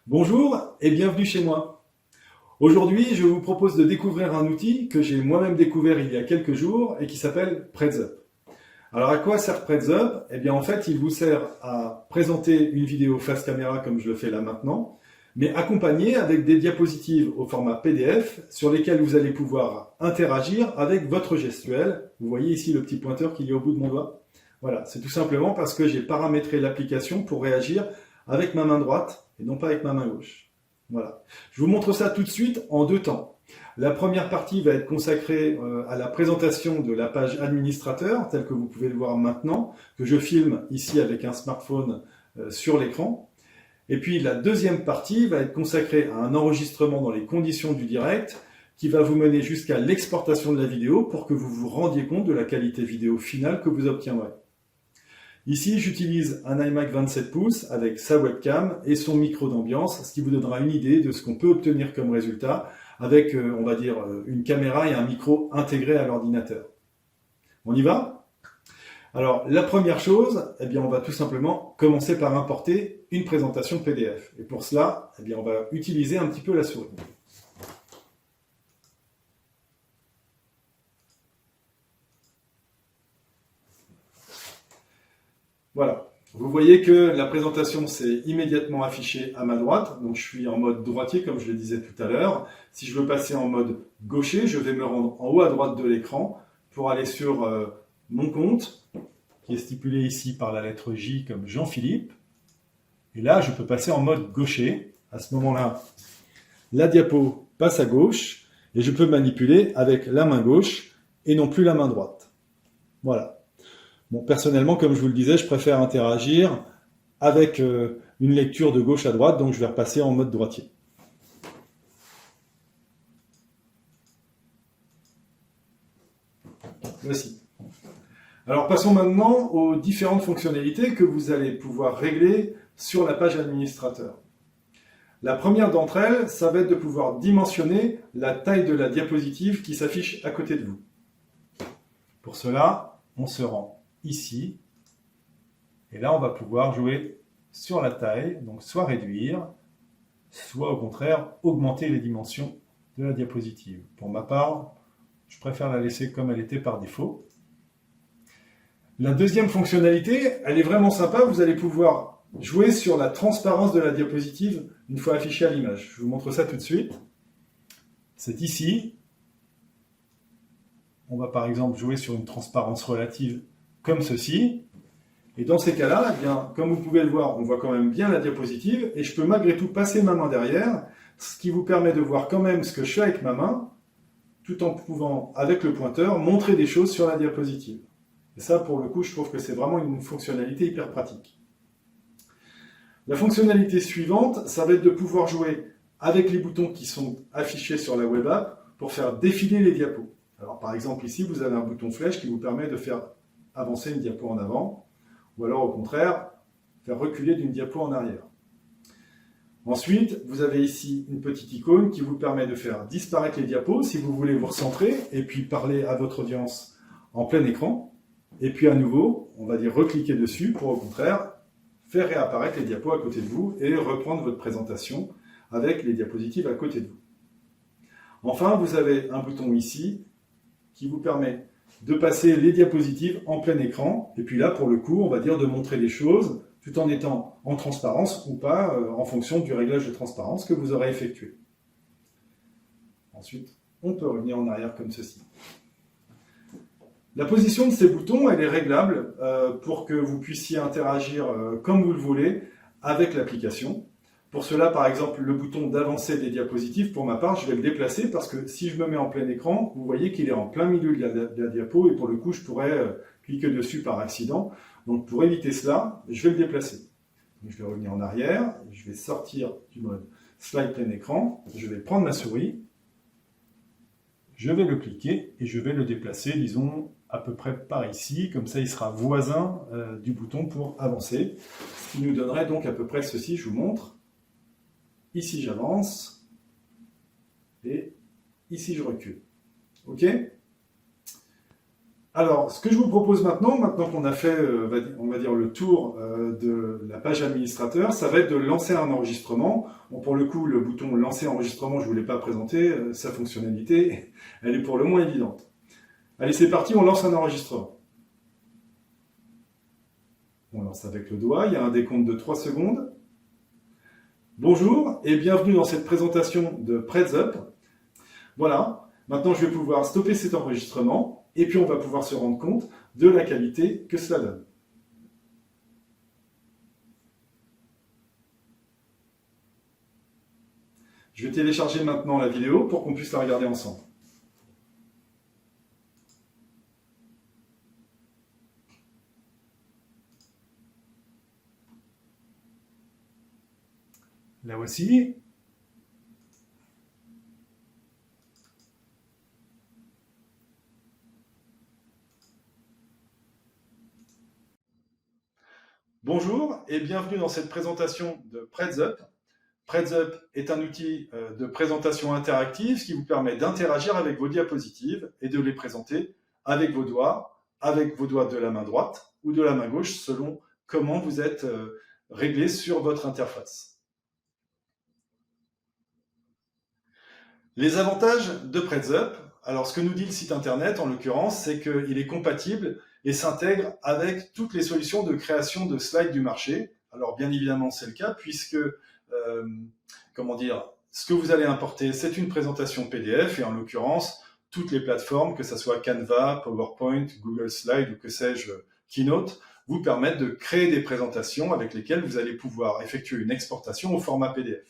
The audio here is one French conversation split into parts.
Bonjour et bienvenue chez moi. Aujourd'hui, je vous propose de découvrir un outil que j'ai moi-même découvert il y a quelques jours et qui s'appelle PretzUp. Alors à quoi sert PretzUp? Eh bien en fait, il vous sert à présenter une vidéo face caméra comme je le fais là maintenant, mais accompagné avec des diapositives au format PDF sur lesquelles vous allez pouvoir interagir avec votre gestuelle. Vous voyez ici le petit pointeur qu'il y a au bout de mon doigt. Voilà, c'est tout simplement parce que j'ai paramétré l'application pour réagir avec ma main droite et non pas avec ma main gauche. Voilà. Je vous montre ça tout de suite en deux temps. La première partie va être consacrée à la présentation de la page administrateur, telle que vous pouvez le voir maintenant, que je filme ici avec un smartphone sur l'écran. Et puis la deuxième partie va être consacrée à un enregistrement dans les conditions du direct, qui va vous mener jusqu'à l'exportation de la vidéo pour que vous vous rendiez compte de la qualité vidéo finale que vous obtiendrez. Ici, j'utilise un iMac 27 pouces avec sa webcam et son micro d'ambiance, ce qui vous donnera une idée de ce qu'on peut obtenir comme résultat avec, on va dire, une caméra et un micro intégrés à l'ordinateur. On y va? Alors, la première chose, eh bien, on va tout simplement commencer par importer une présentation PDF. Et pour cela, eh bien, on va utiliser un petit peu la souris. Voilà. Vous voyez que la présentation s'est immédiatement affichée à ma droite. Donc, je suis en mode droitier, comme je le disais tout à l'heure. Si je veux passer en mode gaucher, je vais me rendre en haut à droite de l'écran pour aller sur mon compte, qui est stipulé ici par la lettre J comme Jean-Philippe. Et là, je peux passer en mode gaucher. À ce moment-là, la diapo passe à gauche et je peux manipuler avec la main gauche et non plus la main droite. Voilà. Bon, personnellement, comme je vous le disais, je préfère interagir avec une lecture de gauche à droite, donc je vais repasser en mode droitier. Voici. Alors passons maintenant aux différentes fonctionnalités que vous allez pouvoir régler sur la page administrateur. La première d'entre elles, ça va être de pouvoir dimensionner la taille de la diapositive qui s'affiche à côté de vous. Pour cela, on se rend ici, et là on va pouvoir jouer sur la taille, donc soit réduire, soit au contraire augmenter les dimensions de la diapositive. Pour ma part, je préfère la laisser comme elle était par défaut. La deuxième fonctionnalité, elle est vraiment sympa, vous allez pouvoir jouer sur la transparence de la diapositive une fois affichée à l'image. Je vous montre ça tout de suite. C'est ici. On va par exemple jouer sur une transparence relative comme ceci. Et dans ces cas-là, eh bien, comme vous pouvez le voir, on voit quand même bien la diapositive et je peux malgré tout passer ma main derrière, ce qui vous permet de voir quand même ce que je fais avec ma main, tout en pouvant, avec le pointeur, montrer des choses sur la diapositive. Et ça, pour le coup, je trouve que c'est vraiment une fonctionnalité hyper pratique. La fonctionnalité suivante, ça va être de pouvoir jouer avec les boutons qui sont affichés sur la web app pour faire défiler les diapos. Alors par exemple ici, vous avez un bouton flèche qui vous permet de faire avancer une diapo en avant, ou alors au contraire, faire reculer d'une diapo en arrière. Ensuite, vous avez ici une petite icône qui vous permet de faire disparaître les diapos si vous voulez vous recentrer et puis parler à votre audience en plein écran. Et puis à nouveau, on va dire recliquer dessus pour au contraire faire réapparaître les diapos à côté de vous et reprendre votre présentation avec les diapositives à côté de vous. Enfin, vous avez un bouton ici qui vous permet de passer les diapositives en plein écran. Et puis là, pour le coup, on va dire de montrer les choses tout en étant en transparence ou pas, en fonction du réglage de transparence que vous aurez effectué. Ensuite, on peut revenir en arrière comme ceci. La position de ces boutons, elle est réglable pour que vous puissiez interagir comme vous le voulez avec l'application. Pour cela, par exemple, le bouton d'avancer des diapositives, pour ma part, je vais le déplacer parce que si je me mets en plein écran, vous voyez qu'il est en plein milieu de la diapo et pour le coup, je pourrais cliquer dessus par accident. Donc, pour éviter cela, je vais le déplacer. Donc, je vais revenir en arrière, je vais sortir du mode slide plein écran, je vais prendre ma souris, je vais le cliquer et je vais le déplacer, disons, à peu près par ici, comme ça il sera voisin du bouton pour avancer, ce qui nous donnerait donc à peu près ceci, je vous montre. Ici, j'avance et ici, je recule. OK? Alors, ce que je vous propose maintenant qu'on a fait, on va dire, le tour de la page administrateur, ça va être de lancer un enregistrement. Bon, pour le coup, le bouton lancer enregistrement, je ne vous l'ai pas présenté, sa fonctionnalité, elle est pour le moins évidente. Allez, c'est parti, on lance un enregistrement. On lance avec le doigt, il y a un décompte de 3 secondes. Bonjour et bienvenue dans cette présentation de PredsUp. Voilà, maintenant je vais pouvoir stopper cet enregistrement. Et puis on va pouvoir se rendre compte de la qualité que cela donne. Je vais télécharger maintenant la vidéo pour qu'on puisse la regarder ensemble. La voici. Bonjour et bienvenue dans cette présentation de PredsUp. PredsUp est un outil de présentation interactive qui vous permet d'interagir avec vos diapositives et de les présenter avec vos doigts de la main droite ou de la main gauche selon comment vous êtes réglé sur votre interface. Les avantages de PredsUp, alors ce que nous dit le site internet en l'occurrence, c'est qu'il est compatible et s'intègre avec toutes les solutions de création de slides du marché. Alors bien évidemment c'est le cas puisque, ce que vous allez importer c'est une présentation PDF et en l'occurrence toutes les plateformes, que ce soit Canva, PowerPoint, Google Slides ou que sais-je, Keynote, vous permettent de créer des présentations avec lesquelles vous allez pouvoir effectuer une exportation au format PDF.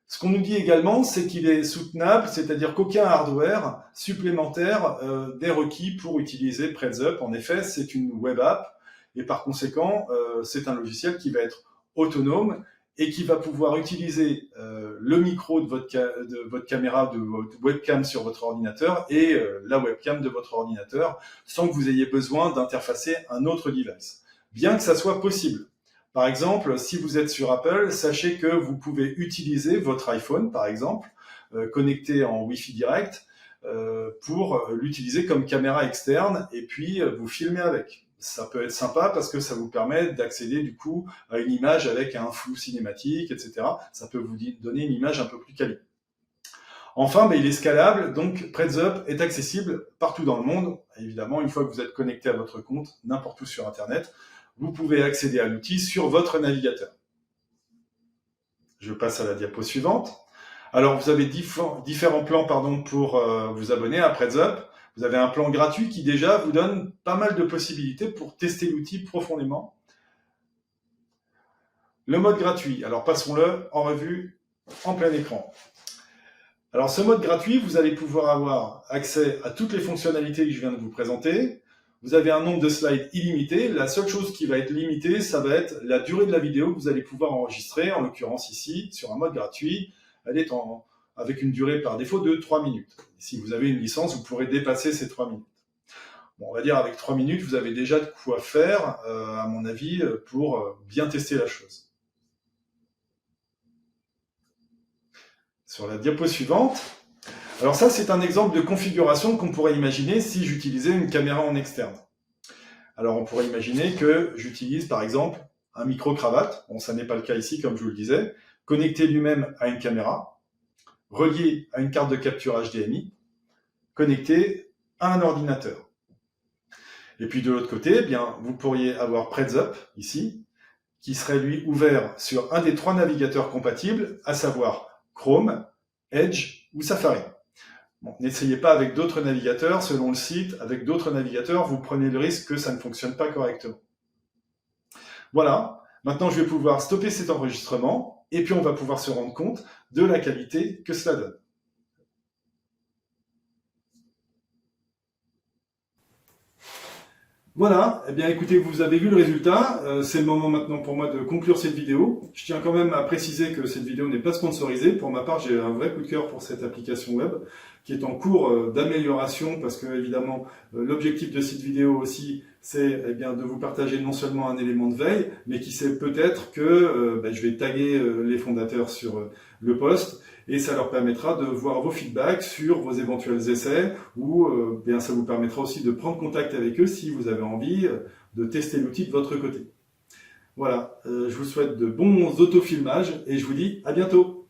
Ce qu'on nous dit également, c'est qu'il est soutenable, c'est-à-dire qu'aucun hardware supplémentaire n'est requis pour utiliser PredsUp. En effet, c'est une web app et par conséquent, c'est un logiciel qui va être autonome et qui va pouvoir utiliser le micro de votre caméra, de votre webcam sur votre ordinateur et la webcam de votre ordinateur sans que vous ayez besoin d'interfacer un autre device, bien que ça soit possible. Par exemple, si vous êtes sur Apple, sachez que vous pouvez utiliser votre iPhone, par exemple, connecté en Wi-Fi direct, pour l'utiliser comme caméra externe et puis vous filmer avec. Ça peut être sympa parce que ça vous permet d'accéder du coup à une image avec un flou cinématique, etc. Ça peut vous donner une image un peu plus quali. Enfin, il est scalable, donc PredsUp est accessible partout dans le monde. Évidemment, une fois que vous êtes connecté à votre compte, n'importe où sur Internet, vous pouvez accéder à l'outil sur votre navigateur. Je passe à la diapo suivante. Alors, vous avez différents plans pour vous abonner à PredsUp. Vous avez un plan gratuit qui déjà vous donne pas mal de possibilités pour tester l'outil profondément. Le mode gratuit, alors passons-le en revue en plein écran. Alors, ce mode gratuit, vous allez pouvoir avoir accès à toutes les fonctionnalités que je viens de vous présenter. Vous avez un nombre de slides illimité. La seule chose qui va être limitée, ça va être la durée de la vidéo que vous allez pouvoir enregistrer. En l'occurrence ici, sur un mode gratuit, elle est avec une durée par défaut de 3 minutes. Si vous avez une licence, vous pourrez dépasser ces 3 minutes. Bon, on va dire avec 3 minutes, vous avez déjà de quoi faire, à mon avis, pour bien tester la chose. Sur la diapo suivante, alors ça, c'est un exemple de configuration qu'on pourrait imaginer si j'utilisais une caméra en externe. Alors on pourrait imaginer que j'utilise par exemple un micro-cravate, bon ça n'est pas le cas ici comme je vous le disais, connecté lui-même à une caméra, relié à une carte de capture HDMI, connecté à un ordinateur. Et puis de l'autre côté, vous pourriez avoir PredsUp ici, qui serait lui ouvert sur un des 3 navigateurs compatibles, à savoir Chrome, Edge ou Safari. Bon, n'essayez pas avec d'autres navigateurs, selon le site, avec d'autres navigateurs, vous prenez le risque que ça ne fonctionne pas correctement. Voilà, maintenant je vais pouvoir stopper cet enregistrement, et puis on va pouvoir se rendre compte de la qualité que cela donne. Voilà, eh bien écoutez, vous avez vu le résultat, c'est le moment maintenant pour moi de conclure cette vidéo. Je tiens quand même à préciser que cette vidéo n'est pas sponsorisée. Pour ma part, j'ai un vrai coup de cœur pour cette application web qui est en cours d'amélioration parce que évidemment l'objectif de cette vidéo aussi c'est eh bien de vous partager non seulement un élément de veille, mais qui sait peut-être que je vais taguer les fondateurs sur le post et ça leur permettra de voir vos feedbacks sur vos éventuels essais ou bien ça vous permettra aussi de prendre contact avec eux si vous avez envie de tester l'outil de votre côté. Voilà, je vous souhaite de bons autofilmages et je vous dis à bientôt.